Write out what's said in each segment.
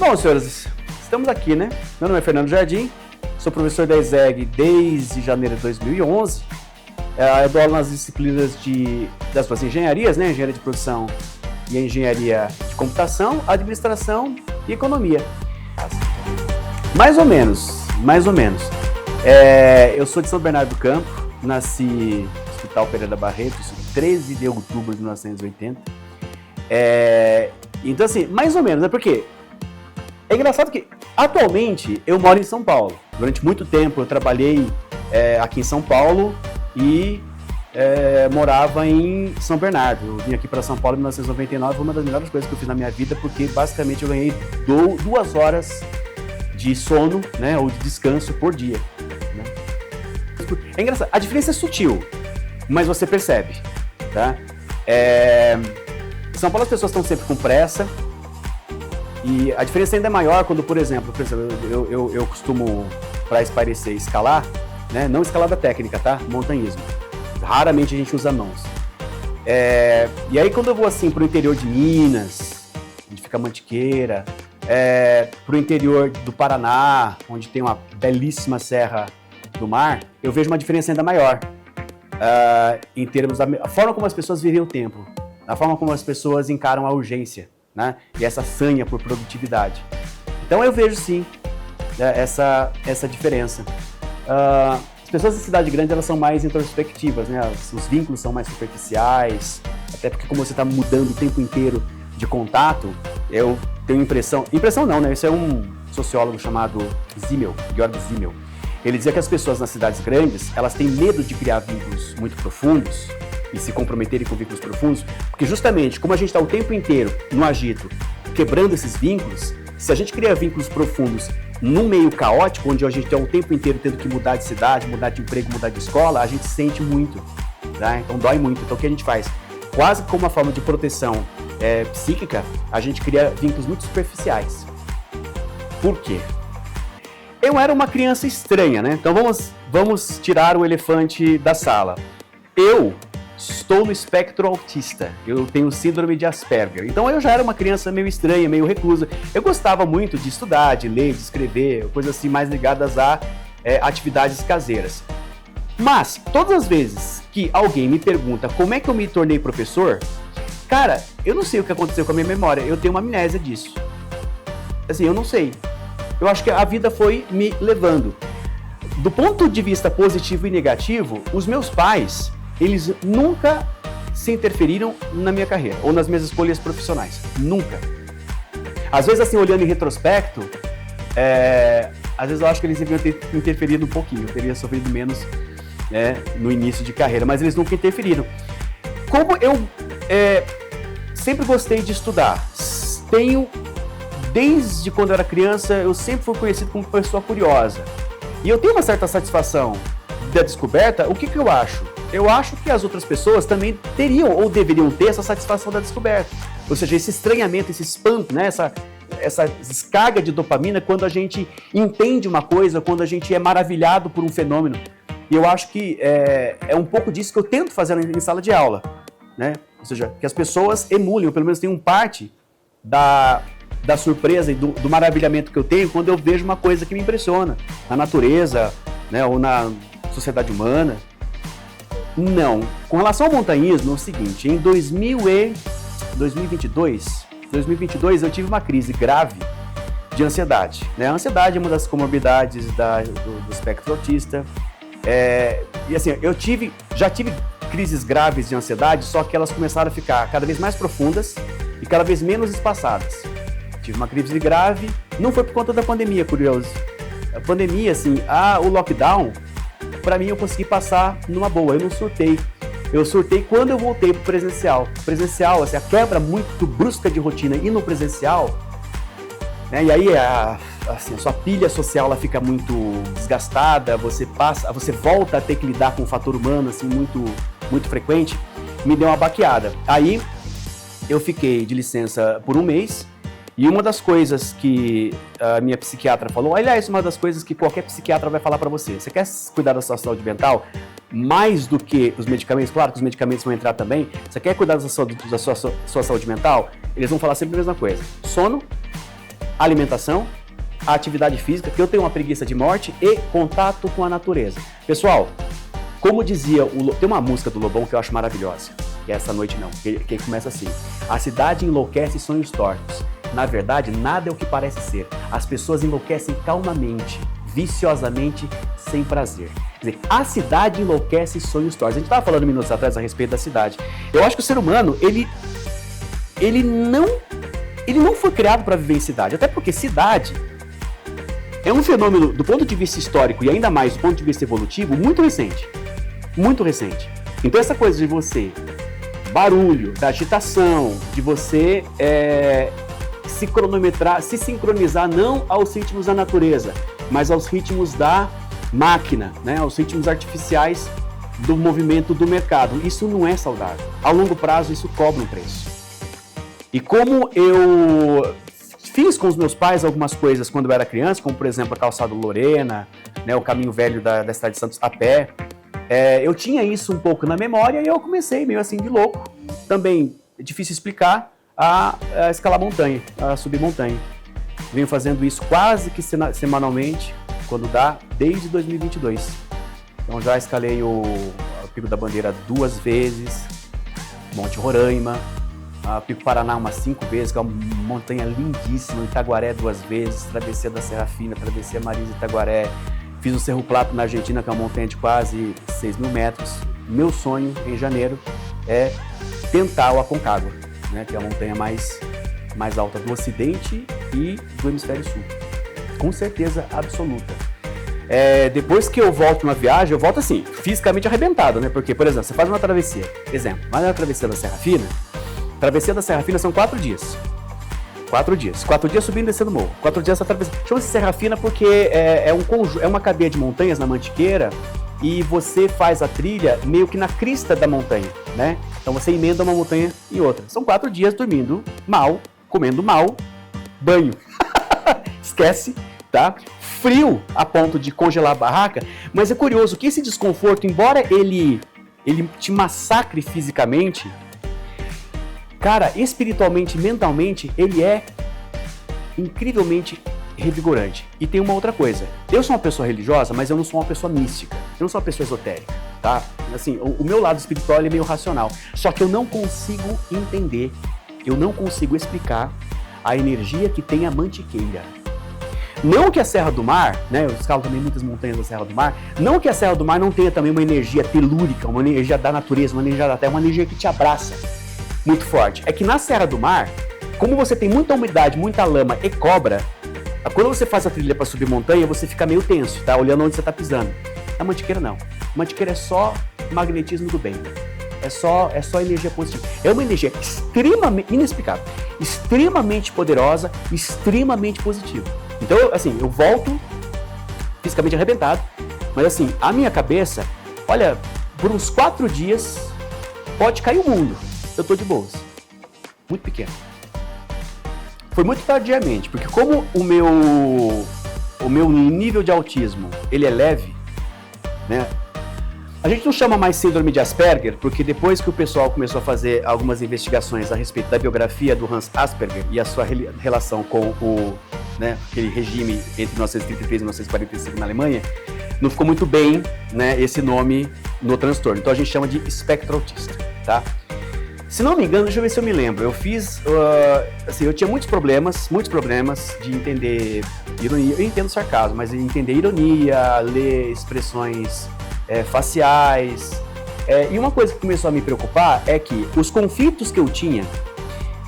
Bom, senhores, estamos aqui, né? Meu nome é Fernando Jardim, sou professor da ESEG desde janeiro de 2011. Eu dou aula nas disciplinas das duas engenharias, né? Engenharia de produção e engenharia de computação, administração e economia. Mais ou menos. Eu sou de São Bernardo do Campo, nasci no Hospital Pereira Barreto, 13 de outubro de 1980. Então, assim, mais ou menos, né? Porque é engraçado que, atualmente, eu moro em São Paulo. Durante muito tempo eu trabalhei aqui em São Paulo e morava em São Bernardo. Eu vim aqui para São Paulo em 1999, foi uma das melhores coisas que eu fiz na minha vida, porque basicamente eu ganhei 2 horas de sono, né, ou de descanso por dia. Né? É engraçado, a diferença é sutil, mas você percebe. Tá? Em São Paulo as pessoas estão sempre com pressa, e a diferença ainda é maior quando, por exemplo, eu costumo, para espairecer, escalar, né? Não escalada técnica, tá? Montanhismo. Raramente a gente usa mãos. E aí quando eu vou assim pro interior de Minas, onde fica Mantiqueira, pro interior do Paraná, onde tem uma belíssima serra do mar, eu vejo uma diferença ainda maior em termos da forma como as pessoas vivem o tempo, a forma como as pessoas encaram a urgência, né? E essa sanha por produtividade. Então eu vejo sim essa diferença. As pessoas da cidade grande, elas são mais introspectivas, né? Os vínculos são mais superficiais, até porque como você está mudando o tempo inteiro de contato, eu tenho impressão não, né? Isso é um sociólogo chamado Georg Simmel. Ele dizia que as pessoas nas cidades grandes, elas têm medo de criar vínculos muito profundos e se comprometerem com vínculos profundos, porque justamente como a gente está o tempo inteiro no agito, quebrando esses vínculos, se a gente cria vínculos profundos num meio caótico, onde a gente está o tempo inteiro tendo que mudar de cidade, mudar de emprego, mudar de escola, a gente sente muito, tá? Então dói muito. Então o que a gente faz? Quase como uma forma de proteção psíquica, a gente cria vínculos muito superficiais. Por quê? Eu era uma criança estranha, né? Então vamos tirar o elefante da sala. Eu estou no espectro autista, eu tenho síndrome de Asperger, então eu já era uma criança meio estranha, meio reclusa. Eu gostava muito de estudar, de ler, de escrever, coisas assim mais ligadas a atividades caseiras. Mas, todas as vezes que alguém me pergunta como é que eu me tornei professor, cara, eu não sei o que aconteceu com a minha memória, eu tenho uma amnésia disso. Assim, eu não sei. Eu acho que a vida foi me levando. Do ponto de vista positivo e negativo, os meus pais, eles nunca se interferiram na minha carreira ou nas minhas escolhas profissionais. Nunca. Às vezes, assim, olhando em retrospecto, às vezes eu acho que eles deviam ter interferido um pouquinho. Eu teria sofrido menos, né, no início de carreira, mas eles nunca interferiram. Como eu sempre gostei de estudar, desde quando eu era criança, eu sempre fui conhecido como pessoa curiosa. E eu tenho uma certa satisfação da descoberta. O que eu acho? Eu acho que as outras pessoas também teriam ou deveriam ter essa satisfação da descoberta. Ou seja, esse estranhamento, esse espanto, né? essa descarga de dopamina quando a gente entende uma coisa, quando a gente é maravilhado por um fenômeno. E eu acho que é um pouco disso que eu tento fazer em sala de aula, né? Ou seja, que as pessoas emulem, ou pelo menos tenham parte da surpresa e do maravilhamento que eu tenho quando eu vejo uma coisa que me impressiona, na natureza, né? Ou na sociedade humana. Não. Com relação ao montanhismo, é o seguinte, em 2022 eu tive uma crise grave de ansiedade. Né? A ansiedade é uma das comorbidades do espectro autista. E assim, já tive crises graves de ansiedade, só que elas começaram a ficar cada vez mais profundas e cada vez menos espaçadas. Tive uma crise grave, não foi por conta da pandemia, curioso. A pandemia, assim, o lockdown, para mim eu consegui passar numa boa, eu não surtei. Eu surtei quando eu voltei pro presencial. Presencial, assim, a quebra muito brusca de rotina e no presencial, né? E aí assim, a sua pilha social ela fica muito desgastada, você volta a ter que lidar com um fator humano assim, muito, muito frequente, me deu uma baqueada. Aí eu fiquei de licença por um mês. E uma das coisas que a minha psiquiatra falou, aliás, uma das coisas que qualquer psiquiatra vai falar para você, você quer cuidar da sua saúde mental mais do que os medicamentos? Claro que os medicamentos vão entrar também. Você quer cuidar da sua saúde mental? Eles vão falar sempre a mesma coisa: sono, alimentação, a atividade física, que eu tenho uma preguiça de morte, e contato com a natureza. Pessoal, como dizia, tem uma música do Lobão que eu acho maravilhosa, que é Essa Noite Não, que começa assim: a cidade enlouquece sonhos tortos. Na verdade, nada é o que parece ser. As pessoas enlouquecem calmamente, viciosamente, sem prazer. Quer dizer, a cidade enlouquece sonhos tortos. A gente estava falando minutos atrás a respeito da cidade. Eu acho que o ser humano, ele não foi criado para viver em cidade. Até porque cidade é um fenômeno, do ponto de vista histórico e ainda mais do ponto de vista evolutivo, muito recente. Muito recente. Então essa coisa de você, barulho, da agitação, de você se cronometrar, se sincronizar não aos ritmos da natureza, mas aos ritmos da máquina, né? Aos ritmos artificiais do movimento do mercado. Isso não é saudável. A longo prazo isso cobra um preço. E como eu fiz com os meus pais algumas coisas quando eu era criança, como por exemplo a Calçada Lorena, né, o caminho velho da cidade de Santos a pé, eu tinha isso um pouco na memória e eu comecei meio assim de louco, também é difícil explicar, a escalar montanha, a subir montanha. Venho fazendo isso quase que semanalmente, quando dá, desde 2022. Então já escalei o Pico da Bandeira 2 vezes, Monte Roraima, Pico Paraná umas 5 vezes, que é uma montanha lindíssima, Itaguaré 2 vezes, Travessia da Serra Fina, Travessia Marisa Itaguaré, fiz o Cerro Plato na Argentina, que é uma montanha de quase 6.000 metros. Meu sonho em janeiro é tentar o Aconcagua, né, que é a montanha mais alta do Ocidente e do Hemisfério Sul. Com certeza absoluta. Depois que eu volto na viagem, eu volto assim, fisicamente arrebentado, né? Porque, por exemplo, você faz uma travessia, vai na travessia da Serra Fina. Travessia da Serra Fina são 4 dias. 4 dias. 4 dias subindo e descendo o morro. 4 dias essa travessia. Chama-se Serra Fina porque é uma cadeia de montanhas na Mantiqueira e você faz a trilha meio que na crista da montanha, né? Então você emenda uma montanha e outra. São 4 dias dormindo mal, comendo mal, banho. Esquece, tá? Frio a ponto de congelar a barraca, mas é curioso que esse desconforto, embora ele te massacre fisicamente, cara, espiritualmente, mentalmente, ele é incrivelmente revigorante. E tem uma outra coisa, eu sou uma pessoa religiosa, mas eu não sou uma pessoa mística, eu não sou uma pessoa esotérica, tá? Assim, o meu lado espiritual ele é meio racional, só que eu não consigo entender, eu não consigo explicar a energia que tem a Mantiqueira. Não que a Serra do Mar, né, eu escalo também muitas montanhas da Serra do Mar, não que a Serra do Mar não tenha também uma energia telúrica, uma energia da natureza, uma energia da terra, uma energia que te abraça muito forte. É que na Serra do Mar, como você tem muita umidade, muita lama e cobra, quando você faz a trilha para subir montanha, você fica meio tenso, tá? Olhando onde você tá pisando. A Mantiqueira não. A Mantiqueira é só magnetismo do bem. É só energia positiva. É uma energia extremamente inexplicável, extremamente poderosa, extremamente positiva. Então, assim, eu volto fisicamente arrebentado, mas assim, a minha cabeça, olha, por uns 4 dias pode cair o mundo. Eu tô de boas. Muito pequeno. Foi muito tardiamente, porque como o meu nível de autismo, ele é leve, né? A gente não chama mais síndrome de Asperger, porque depois que o pessoal começou a fazer algumas investigações a respeito da biografia do Hans Asperger e a sua relação com aquele regime entre 1933 e 1945 na Alemanha, não ficou muito bem, né, esse nome no transtorno. Então a gente chama de espectro autista, tá? Se não me engano, deixa eu ver se eu me lembro. Eu fiz, assim, eu tinha muitos problemas de entender ironia. Eu entendo sarcasmo, mas entender ironia, ler expressões faciais. E uma coisa que começou a me preocupar é que os conflitos que eu tinha,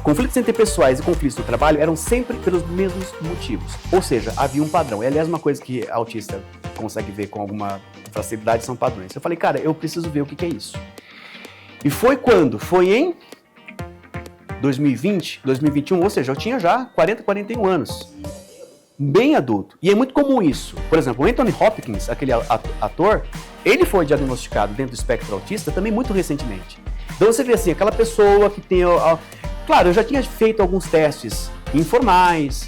conflitos interpessoais e conflitos no trabalho, eram sempre pelos mesmos motivos. Ou seja, havia um padrão. E, aliás, uma coisa que a autista consegue ver com alguma facilidade são padrões. Eu falei, cara, eu preciso ver o que é isso. E foi quando? Foi em 2020, 2021, ou seja, eu tinha já 41 anos. Bem adulto. E é muito comum isso. Por exemplo, o Anthony Hopkins, aquele ator, ele foi diagnosticado dentro do espectro autista também muito recentemente. Então você vê assim, aquela pessoa que tem... Claro, eu já tinha feito alguns testes informais,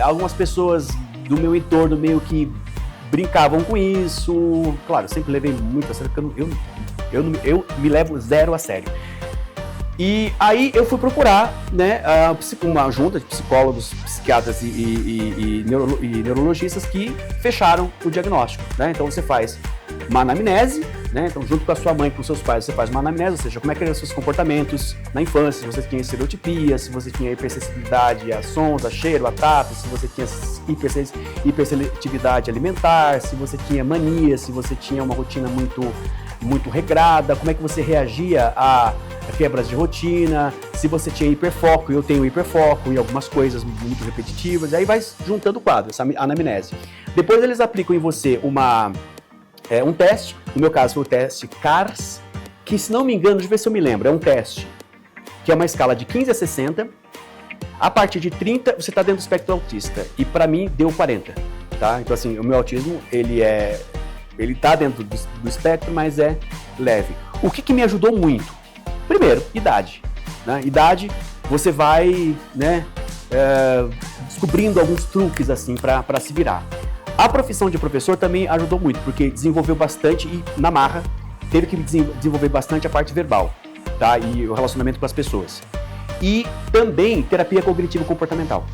algumas pessoas do meu entorno meio que brincavam com isso. Claro, eu sempre levei muito a sério, porque eu me levo zero a sério. E aí eu fui procurar, né, uma junta de psicólogos, psiquiatras e neurologistas que fecharam o diagnóstico, né? Então você faz uma anamnese, né? Então junto com a sua mãe, com os seus pais, você faz uma anamnese, ou seja, como é que eram os seus comportamentos na infância, se você tinha estereotipia, se você tinha hipersensibilidade a sons, a cheiro, a tato, se você tinha hiperseletividade alimentar, se você tinha mania, se você tinha uma rotina muito regrada, como é que você reagia a quebras de rotina, se você tinha hiperfoco, eu tenho hiperfoco em algumas coisas muito repetitivas, aí vai juntando o quadro, essa anamnese. Depois eles aplicam em você um teste, no meu caso foi o teste CARS, que se não me engano, deixa eu ver se eu me lembro, é um teste que é uma escala de 15 a 60, a partir de 30 você está dentro do espectro autista, e para mim deu 40, tá? Então assim, o meu autismo, ele tá dentro do espectro, mas é leve. O que me ajudou muito? Primeiro, idade. Né? Idade, você vai, né, descobrindo alguns truques assim para se virar. A profissão de professor também ajudou muito, porque desenvolveu bastante e na marra teve que desenvolver bastante a parte verbal, tá? E o relacionamento com as pessoas. E também terapia cognitivo-comportamental,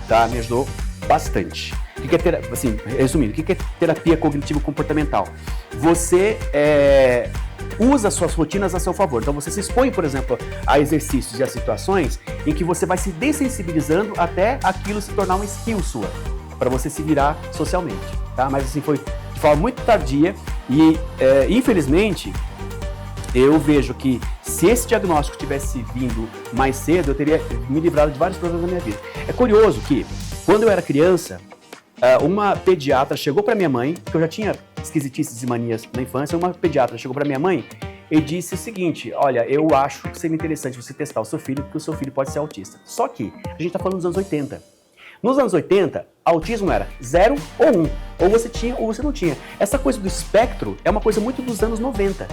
tá? Me ajudou bastante. O que é assim, resumindo, o que é terapia cognitivo-comportamental? Você usa suas rotinas a seu favor. Então você se expõe, por exemplo, a exercícios e a situações em que você vai se dessensibilizando até aquilo se tornar uma skill sua, para você se virar socialmente, tá? Mas assim, foi de forma muito tardia e, infelizmente, eu vejo que se esse diagnóstico tivesse vindo mais cedo, eu teria me livrado de vários problemas na minha vida. É curioso que, quando eu era criança, uma pediatra chegou para minha mãe, que eu já tinha esquisitices e manias na infância, uma pediatra chegou para minha mãe e disse o seguinte: olha, eu acho que seria interessante você testar o seu filho, porque o seu filho pode ser autista. Só que a gente está falando dos anos 80. Nos anos 80, autismo era 0 ou 1, ou você tinha ou você não tinha. Essa coisa do espectro é uma coisa muito dos anos 90.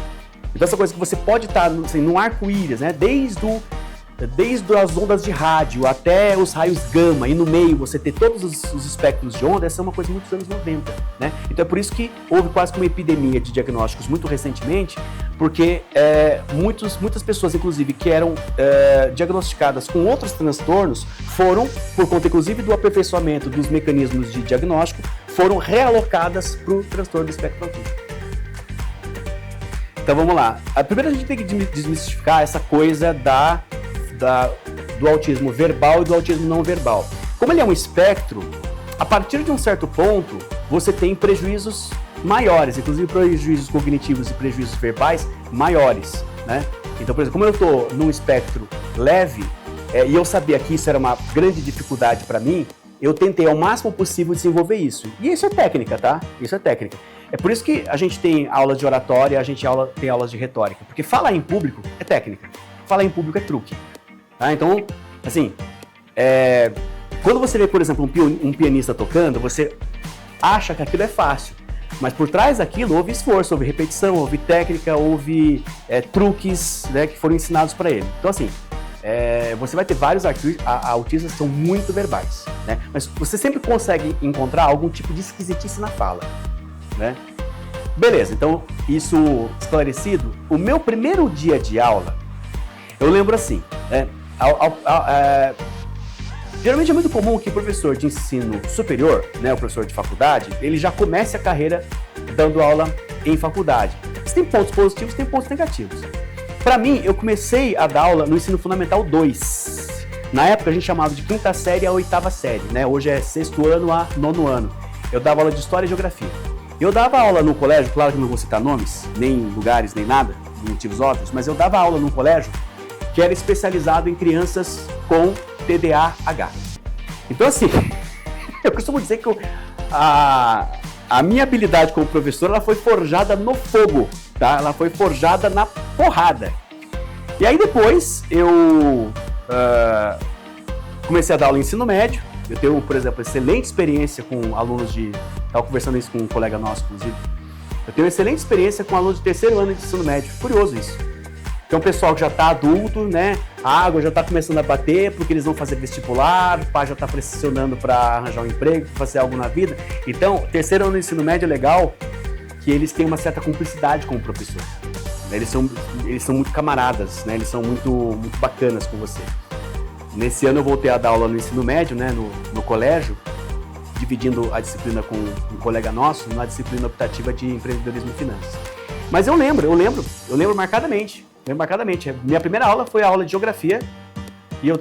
Então essa coisa que você pode estar assim, no arco-íris, né? Desde as ondas de rádio até os raios gama, e no meio você ter todos os espectros de onda, essa é uma coisa muito dos anos 90, né? Então é por isso que houve quase que uma epidemia de diagnósticos muito recentemente, porque muitas pessoas, inclusive, que eram diagnosticadas com outros transtornos, foram, por conta inclusive do aperfeiçoamento dos mecanismos de diagnóstico, foram realocadas para o transtorno do espectro autista. Então vamos lá. Primeiro a gente tem que desmistificar essa coisa do autismo verbal e do autismo não verbal. Como ele é um espectro, a partir de um certo ponto, você tem prejuízos maiores, inclusive prejuízos cognitivos e prejuízos verbais maiores, né? Então, por exemplo, como eu estou num espectro leve, e eu sabia que isso era uma grande dificuldade para mim, eu tentei ao máximo possível desenvolver isso. E isso é técnica, tá? Isso é técnica. É por isso que a gente tem aulas de oratória, a gente tem aulas de retórica, porque falar em público é técnica, falar em público é truque. Tá? Então, assim, quando você vê, por exemplo, um pianista tocando, você acha que aquilo é fácil, mas por trás daquilo houve esforço, houve repetição, houve técnica, houve truques, né, que foram ensinados para ele. Então, assim, você vai ter vários autistas que são muito verbais, né? Mas você sempre consegue encontrar algum tipo de esquisitice na fala, né? Beleza, então, isso esclarecido, o meu primeiro dia de aula, eu lembro assim, geralmente é muito comum que o professor de ensino superior, né, o professor de faculdade, ele já comece a carreira dando aula em faculdade. Isso tem pontos positivos e tem pontos negativos. Para mim, eu comecei a dar aula no ensino fundamental 2. Na época a gente chamava de 5ª série a 8ª série, né? Hoje é 6º ano a 9º ano. Eu dava aula de História e Geografia. Eu dava aula no colégio, claro que não vou citar nomes, nem lugares, nem nada, por motivos óbvios, mas eu dava aula num colégio que era especializado em crianças com TDAH. Então, assim, eu costumo dizer que a minha habilidade como professor, ela foi forjada no fogo, tá? Ela foi forjada na porrada. E aí depois eu comecei a dar aula em ensino médio. Eu tenho, por exemplo, excelente experiência com alunos estava conversando isso com um colega nosso, inclusive. Eu tenho excelente experiência com alunos de 3º ano de ensino médio. Curioso isso. Então, o pessoal que já está adulto, né? A água já está começando a bater porque eles vão fazer vestibular, o pai já está pressionando para arranjar um emprego, para fazer algo na vida. Então, 3º ano do ensino médio é legal que eles têm uma certa cumplicidade com o professor. Eles são muito camaradas, né? Eles são muito bacanas com você. Nesse ano eu voltei a dar aula no ensino médio, né? no colégio, dividindo a disciplina com um colega nosso na disciplina optativa de empreendedorismo e finanças. Mas eu lembro marcadamente. Minha primeira aula foi a aula de geografia e eu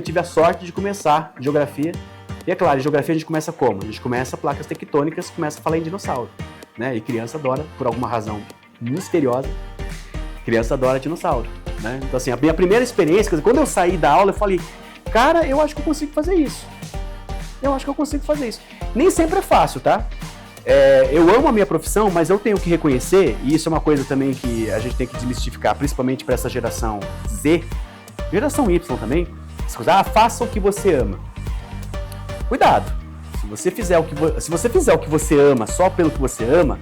tive a sorte de começar geografia. E é claro, geografia a gente começa como? A gente começa placas tectônicas, começa a falar em dinossauro, né? E criança adora, por alguma razão misteriosa, criança adora dinossauro, né? Então assim, a minha primeira experiência, quando eu saí da aula, eu falei, cara, eu acho que eu consigo fazer isso. Nem sempre é fácil, tá? Eu amo a minha profissão, mas eu tenho que reconhecer, e isso é uma coisa também que a gente tem que desmistificar, principalmente para essa geração Z, geração Y também, faça o que você ama. Cuidado, se você fizer o que você ama só pelo que você ama,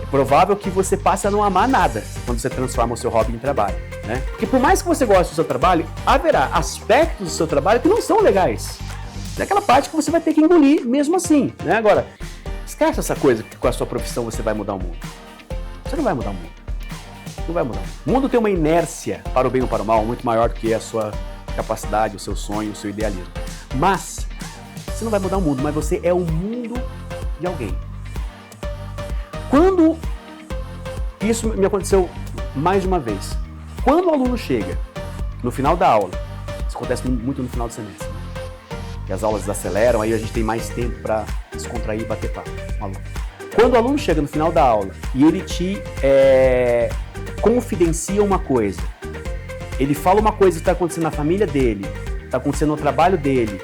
é provável que você passe a não amar nada quando você transforma o seu hobby em trabalho, né? Porque por mais que você goste do seu trabalho, haverá aspectos do seu trabalho que não são legais. É aquela parte que você vai ter que engolir mesmo assim, né? Agora, esquece essa coisa que com a sua profissão você vai mudar o mundo. Você não vai mudar o mundo. Não vai mudar. O mundo tem uma inércia, para o bem ou para o mal, muito maior do que a sua capacidade, o seu sonho, o seu idealismo. Mas você não vai mudar o mundo, mas você é o mundo de alguém. Quando isso me aconteceu mais de uma vez, quando o aluno chega no final da aula, isso acontece muito no final do semestre, que as aulas desaceleram, aí a gente tem mais tempo para descontrair e bater papo com o aluno. Quando o aluno chega no final da aula e ele te confidencia uma coisa, ele fala uma coisa que está acontecendo na família dele, está acontecendo no trabalho dele,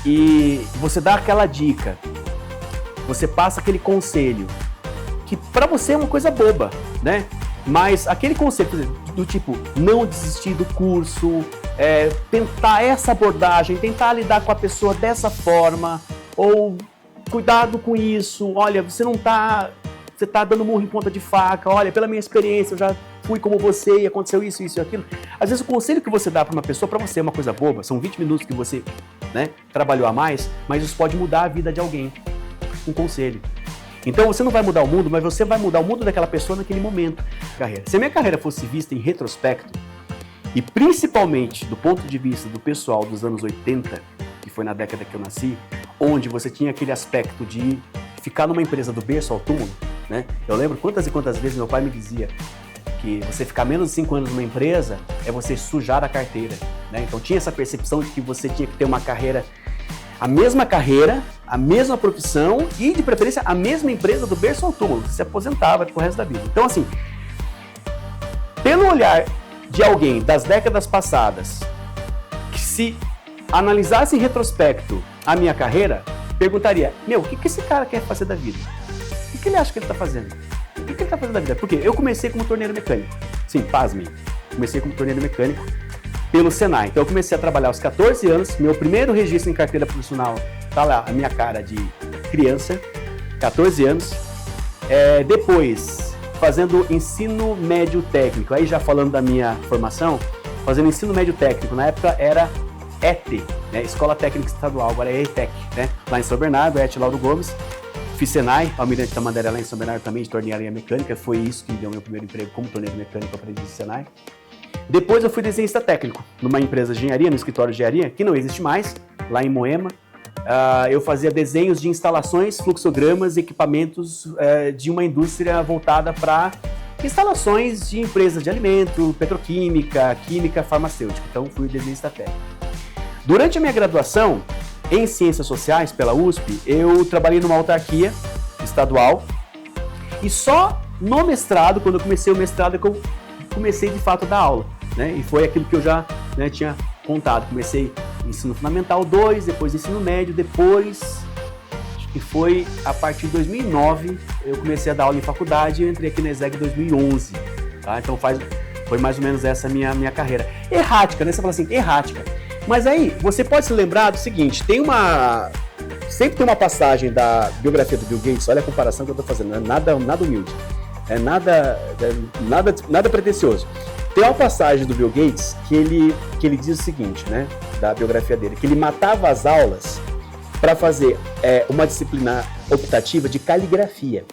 e você dá aquela dica, você passa aquele conselho, que para você é uma coisa boba, né? Mas aquele conselho, por exemplo, do tipo, não desistir do curso, tentar essa abordagem, tentar lidar com a pessoa dessa forma, ou cuidado com isso, olha, você tá dando murro em ponta de faca, olha, pela minha experiência, eu já fui como você e aconteceu isso e aquilo. Às vezes o conselho que você dá para uma pessoa, para você é uma coisa boba, são 20 minutos que você, né, trabalhou a mais, mas isso pode mudar a vida de alguém, um conselho. Então você não vai mudar o mundo, mas você vai mudar o mundo daquela pessoa naquele momento. Se a minha carreira fosse vista em retrospecto, e principalmente do ponto de vista do pessoal dos anos 80, que foi na década que eu nasci, onde você tinha aquele aspecto de ficar numa empresa do berço ao túmulo, né? Eu lembro quantas e quantas vezes meu pai me dizia que você ficar menos de 5 anos numa empresa é você sujar a carteira, né? Então tinha essa percepção de que você tinha que ter uma carreira, a mesma profissão e, de preferência, a mesma empresa do berço ao túmulo. Você se aposentava pro resto da vida. Então, assim, pelo olhar de alguém das décadas passadas, que se analisasse em retrospecto a minha carreira, perguntaria, o que esse cara quer fazer da vida? O que ele acha que ele está fazendo? O que ele está fazendo da vida? Porque eu comecei como torneiro mecânico. Sim, pasmem. Comecei como torneiro mecânico pelo Senai. Então eu comecei a trabalhar aos 14 anos, meu primeiro registro em carteira profissional, tá lá a minha cara de criança, 14 anos. Depois, fazendo ensino médio técnico, aí já falando da minha formação, fazendo ensino médio técnico, na época era ET, né? Escola Técnica Estadual, agora é ETEC, né? Lá em São Bernardo, ET Lauro Gomes. Fiz Senai, Almirante Tamandaré lá em São Bernardo também, de tornearia mecânica, foi isso que me deu meu primeiro emprego como torneiro mecânico, aprendi de Senai. Depois eu fui desenhista técnico, numa empresa de engenharia, no escritório de engenharia, que não existe mais, lá em Moema. Eu fazia desenhos de instalações, fluxogramas, equipamentos de uma indústria voltada para instalações de empresas de alimento, petroquímica, química, farmacêutica. Então fui desenhista técnico. Durante a minha graduação em Ciências Sociais pela USP, eu trabalhei numa autarquia estadual e só no mestrado, quando eu comecei o mestrado, que eu comecei de fato a dar aula, né? E foi aquilo que eu já, né, tinha contado. Comecei ensino fundamental 2, depois ensino médio, depois, acho que foi a partir de 2009, eu comecei a dar aula em faculdade e eu entrei aqui na ESEG em 2011, tá? Então foi mais ou menos essa minha carreira. Errática, né? Você fala assim, errática. Mas aí, você pode se lembrar do seguinte, sempre tem uma passagem da biografia do Bill Gates, olha a comparação que eu estou fazendo, não é nada humilde, nada pretensioso. Tem uma passagem do Bill Gates que ele diz o seguinte, né, da biografia dele, que ele matava as aulas para fazer uma disciplina optativa de caligrafia.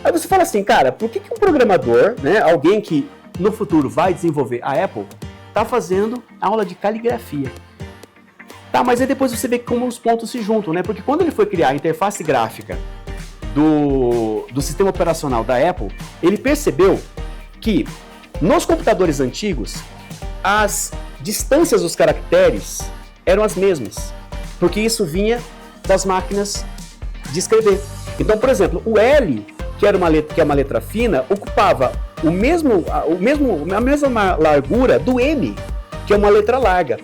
Aí você fala assim, cara, por que um programador, né, alguém que no futuro vai desenvolver a Apple, tá fazendo aula de caligrafia? Tá, mas aí depois você vê como os pontos se juntam, né? Porque quando ele foi criar a interface gráfica do sistema operacional da Apple, ele percebeu que nos computadores antigos, as distâncias dos caracteres eram as mesmas, porque isso vinha das máquinas de escrever. Então, por exemplo, o L, que é uma letra fina, ocupava a mesma largura do M, que é uma letra larga.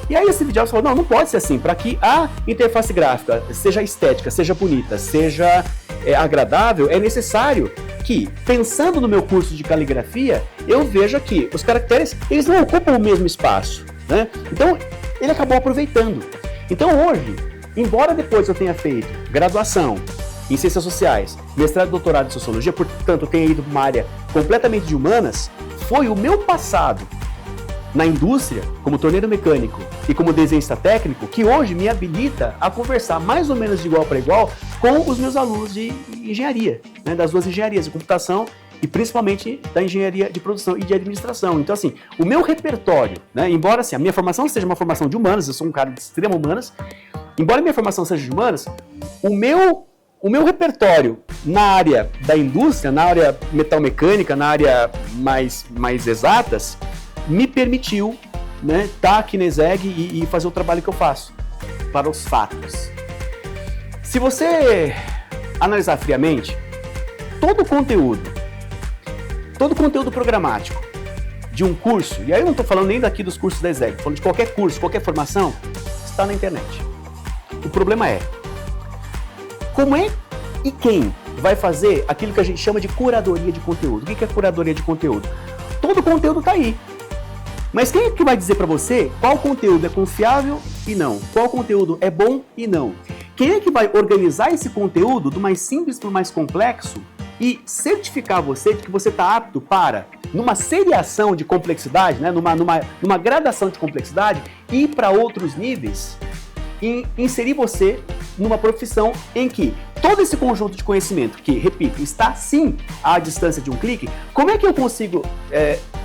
E aí o Steve Jobs falou, não pode ser assim. Para que a interface gráfica seja estética, seja bonita, seja agradável, é necessário que, pensando no meu curso de caligrafia, eu veja que os caracteres, eles não ocupam o mesmo espaço, né? Então, ele acabou aproveitando. Então, hoje, embora depois eu tenha feito graduação em Ciências Sociais, mestrado e doutorado em Sociologia, portanto, eu tenha ido para uma área completamente de humanas, foi o meu passado na indústria, como torneiro mecânico e como desenhista técnico, que hoje me habilita a conversar mais ou menos de igual para igual com os meus alunos de engenharia, né, das duas engenharias, de computação e principalmente da engenharia de produção e de administração. Então, assim, o meu repertório, né, embora assim, a minha formação seja uma formação de humanas, eu sou um cara de extrema humanas, embora a minha formação seja de humanas, o meu repertório na área da indústria, na área metalmecânica, na área mais exatas, me permitiu, né, estar aqui na ESEG e fazer o trabalho que eu faço, para os fatos. Se você analisar friamente, todo conteúdo programático de um curso, e aí eu não estou falando nem daqui dos cursos da ESEG, estou falando de qualquer curso, qualquer formação, está na internet. O problema é, como é e quem vai fazer aquilo que a gente chama de curadoria de conteúdo? O que é curadoria de conteúdo? Todo conteúdo está aí. Mas quem é que vai dizer para você qual conteúdo é confiável e não? Qual conteúdo é bom e não? Quem é que vai organizar esse conteúdo do mais simples para o mais complexo e certificar você de que você está apto para, numa seriação de complexidade, né, numa gradação de complexidade, ir para outros níveis e inserir você numa profissão em que todo esse conjunto de conhecimento, que, repito, está sim à distância de um clique, como é que eu consigo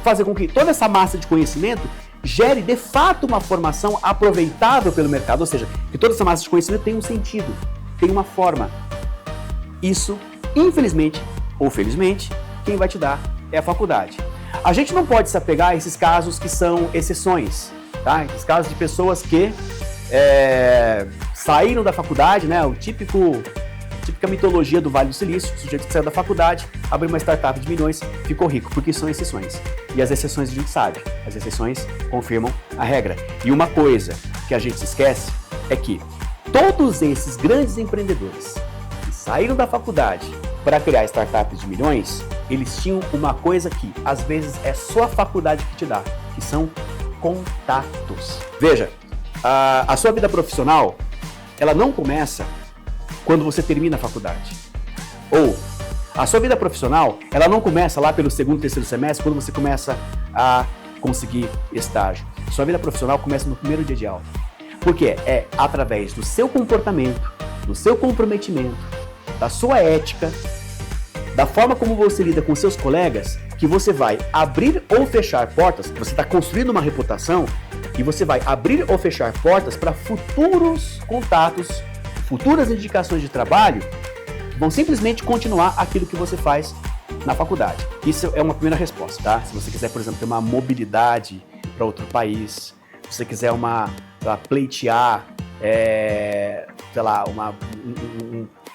fazer com que toda essa massa de conhecimento gere de fato uma formação aproveitável pelo mercado, ou seja, que toda essa massa de conhecimento tenha um sentido, tenha uma forma. Isso, infelizmente ou felizmente, quem vai te dar é a faculdade. A gente não pode se apegar a esses casos que são exceções, tá? Esses casos de pessoas que saíram da faculdade, né? Típica mitologia do Vale do Silício, o sujeito que saiu da faculdade, abriu uma startup de milhões, ficou rico, porque são exceções. E as exceções a gente sabe, as exceções confirmam a regra. E uma coisa que a gente se esquece é que todos esses grandes empreendedores que saíram da faculdade para criar startups de milhões, eles tinham uma coisa que às vezes é só a faculdade que te dá, que são contatos. Veja, a sua vida profissional, ela não começa quando você termina a faculdade. Ou a sua vida profissional, ela não começa lá pelo segundo, terceiro semestre, quando você começa a conseguir estágio. Sua vida profissional começa no primeiro dia de aula. Porque é através do seu comportamento, do seu comprometimento, da sua ética, da forma como você lida com seus colegas, que você vai abrir ou fechar portas, você está construindo uma reputação, e você vai abrir ou fechar portas para futuros contatos, futuras indicações de trabalho, que vão simplesmente continuar aquilo que você faz na faculdade. Isso é uma primeira resposta, tá? Se você quiser, por exemplo, ter uma mobilidade para outro país, se você quiser pleitear, sei lá,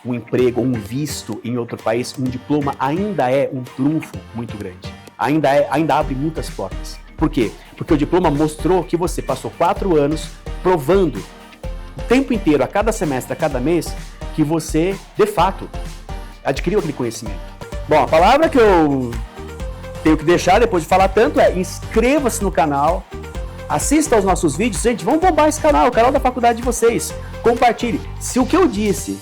um emprego, um visto em outro país, um diploma ainda é um trunfo muito grande. Ainda abre muitas portas. Por quê? Porque o diploma mostrou que você passou 4 anos provando o tempo inteiro, a cada semestre, a cada mês, que você, de fato, adquiriu aquele conhecimento. Bom, a palavra que eu tenho que deixar depois de falar tanto é: inscreva-se no canal, assista aos nossos vídeos. Gente, vamos bombar esse canal, o canal da faculdade de vocês. Compartilhe. Se o que eu disse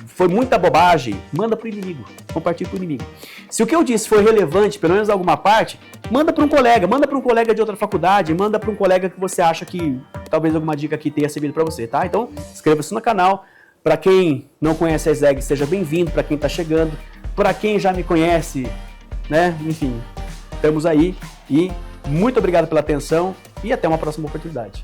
foi muita bobagem, manda para o inimigo, compartilhe para o inimigo. Se o que eu disse foi relevante, pelo menos alguma parte, manda para um colega de outra faculdade, manda para um colega que você acha que talvez alguma dica aqui tenha servido para você, tá? Então, inscreva-se no canal. Para quem não conhece a ESEG, seja bem-vindo. Para quem está chegando, Para quem já me conhece, né? Enfim, estamos aí e muito obrigado pela atenção e até uma próxima oportunidade.